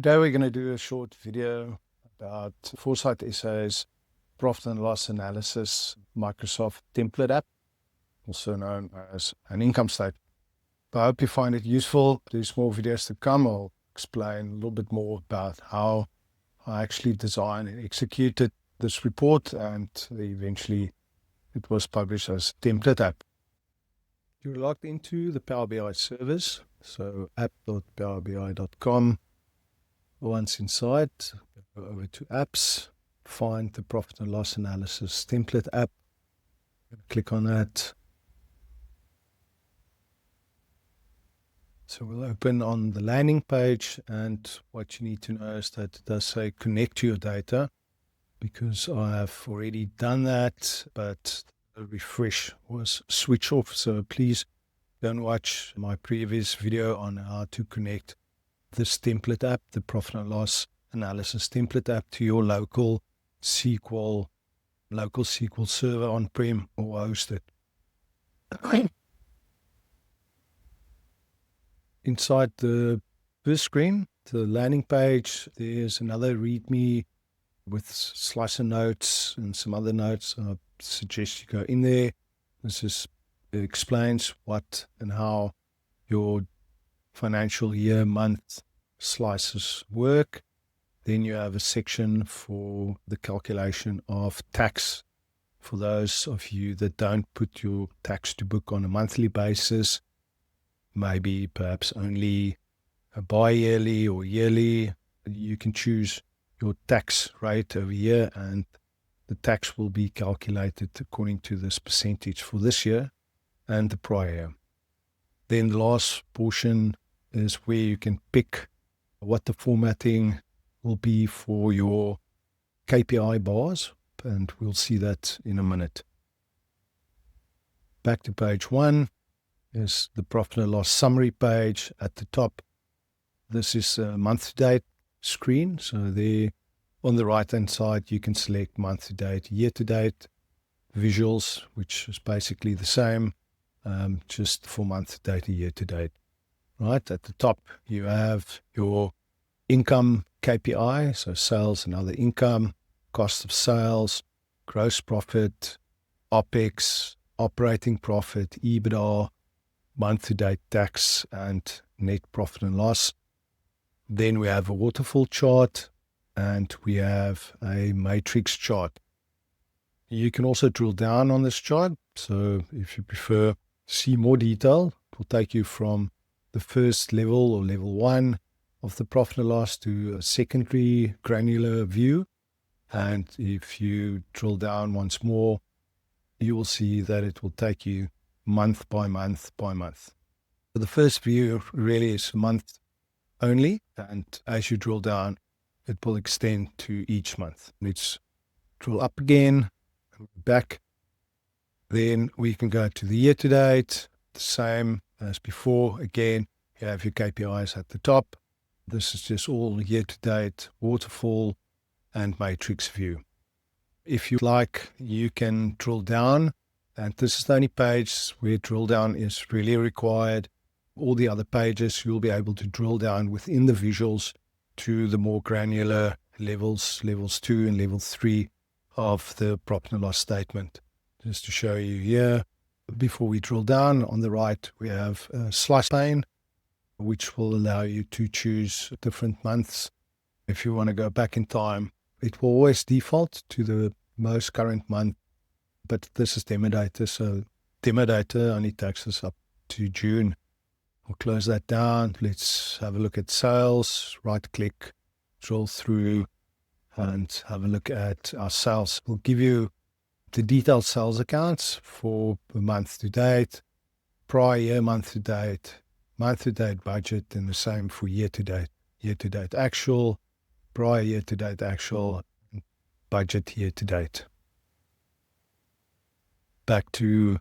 Today we're going to do a short video about Foresight SA's profit and loss analysis Microsoft template app, also known as an income statement. I hope you find it useful. There's more videos to come. I'll explain a little bit more about how I actually designed and executed this report, and eventually it was published as a template app. You're logged into the Power BI service, so app.powerbi.com. Once inside, go over to apps, find the profit and loss analysis template app, click on that. So we'll open on the landing page, and what you need to know is that it does say connect to your data, because I have already done that, but the refresh was switch off. So please don't watch my previous video on how to connect this template app, the profit and loss analysis template app, to your local SQL server on-prem or hosted. Inside the first screen, the landing page, there's another README with slicer notes and some other notes. I suggest you go in there. It explains what and how your financial year, month slices work. Then you have a section for the calculation of tax. For those of you that don't put your tax to book on a monthly basis, maybe perhaps only a bi-yearly or yearly, you can choose your tax rate over here, and the tax will be calculated according to this percentage for this year and the prior year. Then the last portion is where you can pick what the formatting will be for your KPI bars, and we'll see that in a minute. Back to page 1 is the profit and loss summary page at the top. This is a month-to-date screen, so there on the right-hand side you can select month-to-date, year-to-date, visuals, which is basically the same, just for month-to-date and year-to-date. Right at the top, you have your income KPI, so sales and other income, cost of sales, gross profit, OPEX, operating profit, EBITDA, month-to-date tax, and net profit and loss. Then we have a waterfall chart, and we have a matrix chart. You can also drill down on this chart, so if you prefer to see more detail, it will take you from the first level or level 1 of the profit and loss to a secondary granular view. And if you drill down once more, you will see that it will take you month by month by month. So the first view really is month only, and as you drill down, it will extend to each month. Let's drill up again and back. Then we can go to the year-to-date, the same as before. Again, you have your KPIs at the top. This is just all year-to-date, waterfall, and matrix view. If you like, you can drill down, and this is the only page where drill down is really required. All the other pages, you'll be able to drill down within the visuals to the more granular levels 2 and level 3 of the profit and loss statement. Just to show you here, before we drill down, on the right we have a slice pane, which will allow you to choose different months. If you want to go back in time, it will always default to the most current month, but this is demo data, so demo data only takes us up to June. We'll close that down. Let's have a look at sales, right click, drill through, and have a look at our sales. We'll give you the detailed sales accounts for the month to date, prior year month to date budget, and the same for year to date actual, prior year to date actual, budget year to date. Back to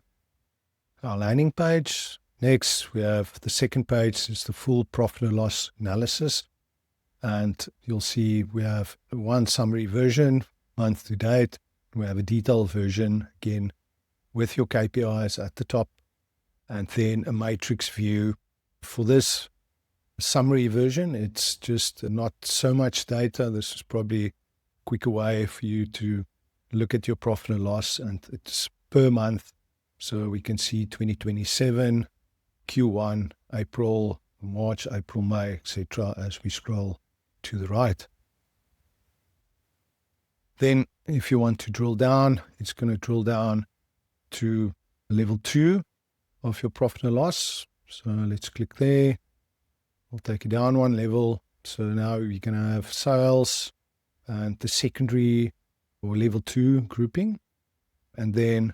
our landing page. Next, we have the second page, is the full profit and loss analysis. And you'll see we have one summary version, month to date. We have a detailed version, again, with your KPIs at the top, and then a matrix view. For this summary version. It's just not so much data. This is probably a quicker way for you to look at your profit and loss, and it's per month. So we can see 2027, Q1, April, March, April, May, etc. as we scroll to the right. Then if you want to drill down, it's going to drill down to level 2 of your profit and loss. So let's click there. We'll take it down one level. So now you're going to have sales and the secondary or level 2 grouping. And then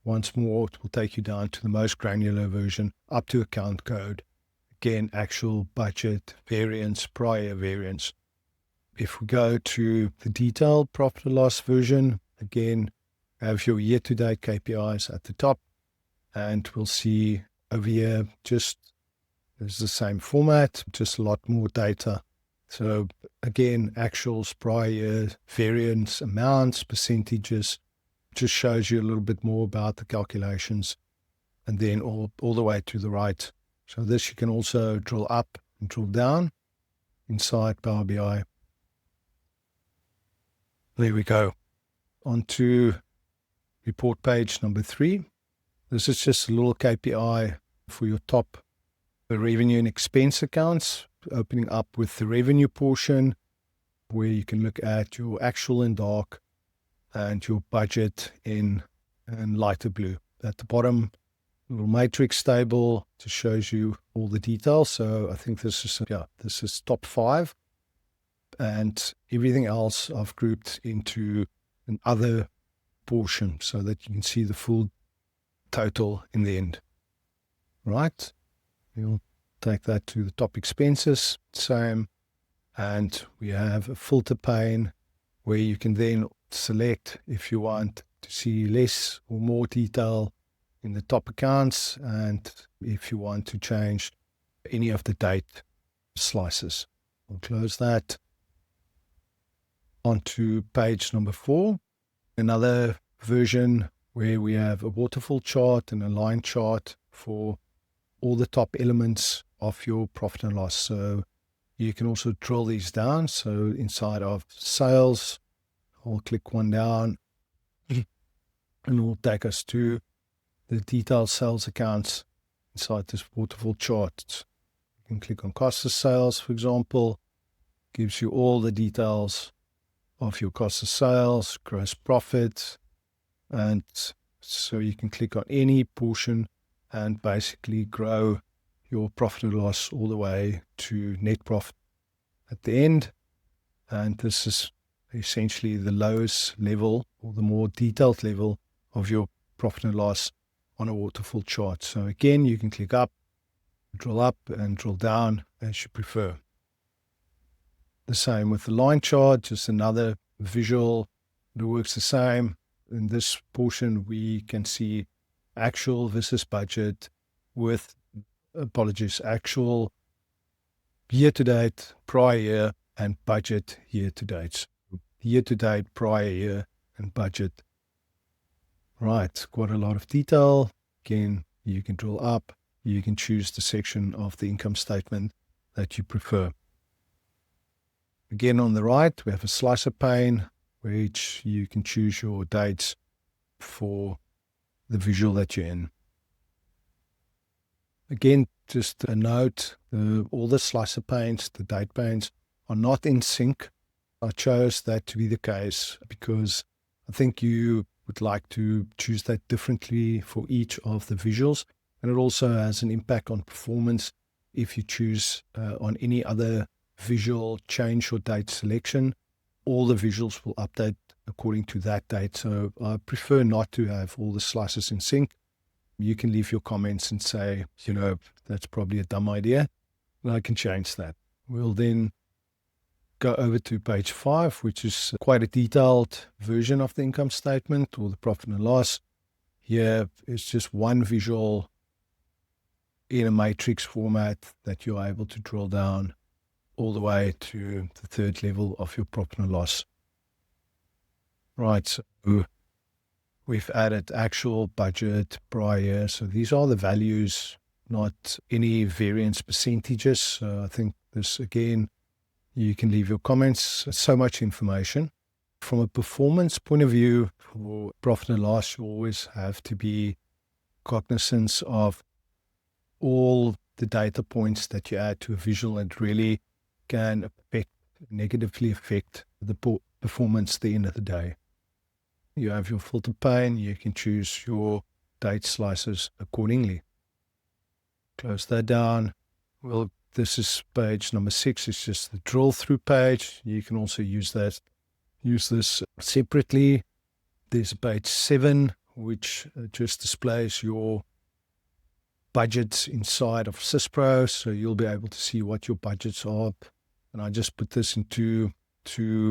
once more, it will take you down to the most granular version, up to account code. Again, actual, budget, variance, prior variance. If we go to the detailed profit and loss version, again, have your year-to-date KPIs at the top. And we'll see over here, just it's the same format, just a lot more data. So again, actuals, prior year, variance, amounts, percentages, just shows you a little bit more about the calculations. And then all the way to the right. So this you can also drill up and drill down inside Power BI. There we go. On to report page number 3. This is just a little KPI for your top revenue and expense accounts, opening up with the revenue portion where you can look at your actual in dark and your budget in lighter blue. At the bottom, little matrix table just shows you all the details. So I think this is top 5, and everything else I've grouped into an other portion so that you can see the full total in the end. Right? We'll take that to the top expenses, same, and we have a filter pane where you can then select if you want to see less or more detail in the top accounts, and if you want to change any of the date slices. We'll close that. On to page number 4, another version where we have a waterfall chart and a line chart for all the top elements of your profit and loss. So you can also drill these down. So inside of sales, I'll click one down and it will take us to the detailed sales accounts inside this waterfall chart. You can click on cost of sales, for example, gives you all the details of your cost of sales, gross profit, and so you can click on any portion and basically grow your profit and loss all the way to net profit at the end. And this is essentially the lowest level or the more detailed level of your profit and loss on a waterfall chart. So again, you can click up and drill down as you prefer. The same with the line chart, just another visual that works the same. In this portion, we can see actual versus budget with, actual year-to-date, prior year, and budget year-to-date. Year-to-date, prior year, and budget. Right, quite a lot of detail. Again, you can drill up. You can choose the section of the income statement that you prefer. Again, on the right, we have a slicer pane, which you can choose your dates for the visual that you're in. Again, just a note, all the slicer panes, the date panes, are not in sync. I chose that to be the case because I think you would like to choose that differently for each of the visuals. And it also has an impact on performance if you choose on any other visual change or date selection. All the visuals will update according to that date. So I prefer not to have all the slices in sync. You can leave your comments and say, that's probably a dumb idea. And I can change that. We'll then go over to page 5, which is quite a detailed version of the income statement or the profit and loss. Here is just one visual in a matrix format that you're able to drill down all the way to the third level of your profit and loss. Right, so we've added actual, budget, prior year. So these are the values not any variance percentages. So I think this, again, you can leave your comments. So much information. From a performance point of view, for profit and loss, you always have to be cognizant of all the data points that you add to a visual, and really can negatively affect the performance at the end of the day. You have your filter pane, you can choose your date slices accordingly. Close that down. Well, this is page number 6. It's just the drill through page. You can also use this separately. There's page 7, which just displays your budgets inside of SYSPRO, so you'll be able to see what your budgets are. And I just put this into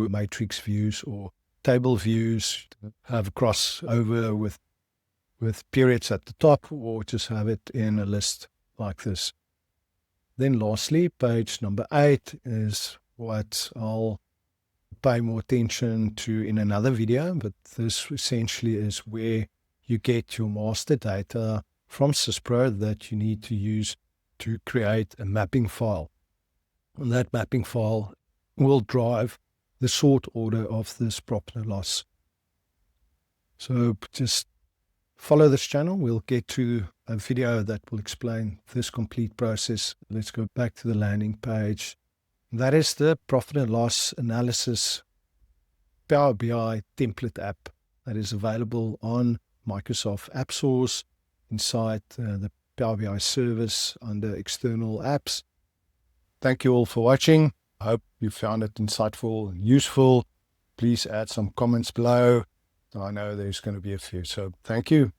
matrix views or table views, have a crossover with periods at the top, or just have it in a list like this. Then lastly, page number 8 is what I'll pay more attention to in another video, but this essentially is where you get your master data from SYSPRO that you need to use to create a mapping file. And that mapping file will drive the sort order of this profit and loss. So just follow this channel. We'll get to a video that will explain this complete process. Let's go back to the landing page. That is the profit and loss analysis Power BI template app that is available on Microsoft App Source inside the Power BI service under external apps. Thank you all for watching. I hope you found it insightful and useful. Please add some comments below. I know there's going to be a few. So thank you.